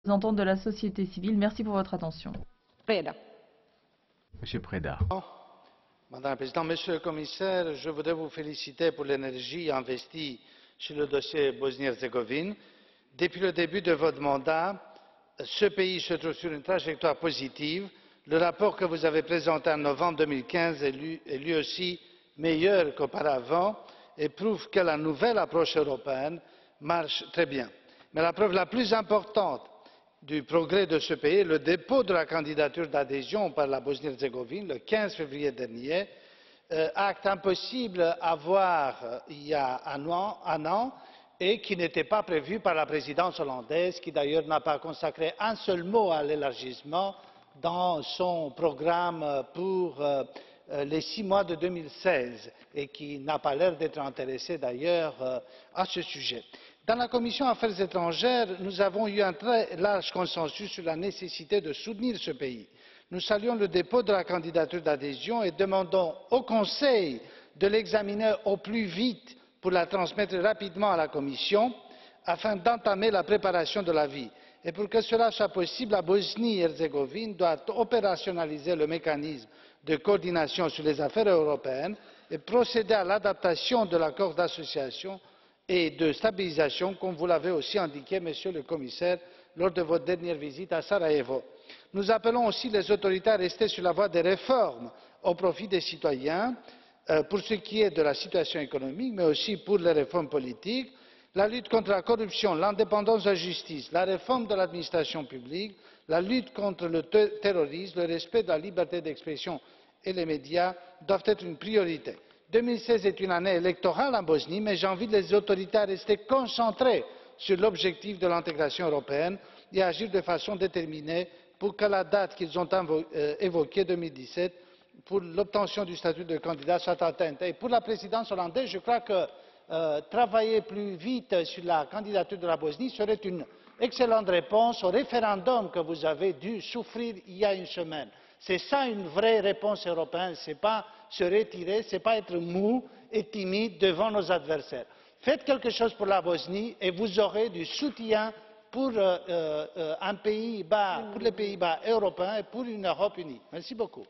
représentante de la société civile. Merci pour votre attention. Preda. Monsieur Preda. Madame la Présidente, Monsieur le Commissaire, je voudrais vous féliciter pour l'énergie investie sur le dossier Bosnie-Herzégovine. Depuis le début de votre mandat, ce pays se trouve sur une trajectoire positive. Le rapport que vous avez présenté en novembre 2015 est lui aussi meilleur qu'auparavant et prouve que la nouvelle approche européenne marche très bien. Mais la preuve la plus importante du progrès de ce pays est le dépôt de la candidature d'adhésion par la Bosnie-Herzégovine le 15 février dernier, acte impossible à voir il y a un an et qui n'était pas prévu par la présidence hollandaise, qui d'ailleurs n'a pas consacré un seul mot à l'élargissement dans son programme pour les 6 mois de 2016 et qui n'a pas l'air d'être intéressé d'ailleurs à ce sujet. Dans la commission des affaires étrangères, nous avons eu un très large consensus sur la nécessité de soutenir ce pays. Nous saluons le dépôt de la candidature d'adhésion et demandons au Conseil de l'examiner au plus vite pour la transmettre rapidement à la Commission afin d'entamer la préparation de l'avis. Et pour que cela soit possible, la Bosnie-Herzégovine doit opérationnaliser le mécanisme de coordination sur les affaires européennes et procéder à l'adaptation de l'accord d'association et de stabilisation, comme vous l'avez aussi indiqué, Monsieur le Commissaire, lors de votre dernière visite à Sarajevo. Nous appelons aussi les autorités à rester sur la voie des réformes au profit des citoyens, pour ce qui est de la situation économique, mais aussi pour les réformes politiques, la lutte contre la corruption, l'indépendance de la justice, la réforme de l'administration publique, la lutte contre le terrorisme, le respect de la liberté d'expression et les médias doivent être une priorité. 2016 est une année électorale en Bosnie, mais j'invite les autorités à rester concentrées sur l'objectif de l'intégration européenne et à agir de façon déterminée pour que la date qu'ils ont évoquée, 2017, pour l'obtention du statut de candidat soit atteinte. Et pour la présidence hollandaise, je crois que travailler plus vite sur la candidature de la Bosnie serait une excellente réponse au référendum que vous avez dû souffrir il y a une semaine. C'est ça une vraie réponse européenne, ce n'est pas se retirer, ce n'est pas être mou et timide devant nos adversaires. Faites quelque chose pour la Bosnie et vous aurez du soutien pour un Pays-Bas, pour les Pays-Bas européens et pour une Europe unie. Merci beaucoup.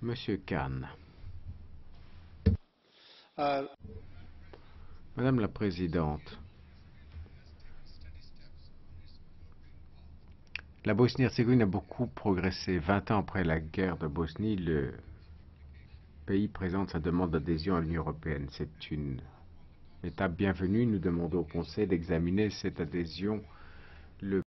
Monsieur Kahn. Madame la Présidente, la Bosnie-Herzégovine a beaucoup progressé. 20 ans après la guerre de Bosnie, le pays présente sa demande d'adhésion à l'Union européenne. C'est une étape bienvenue. Nous demandons au Conseil d'examiner cette adhésion le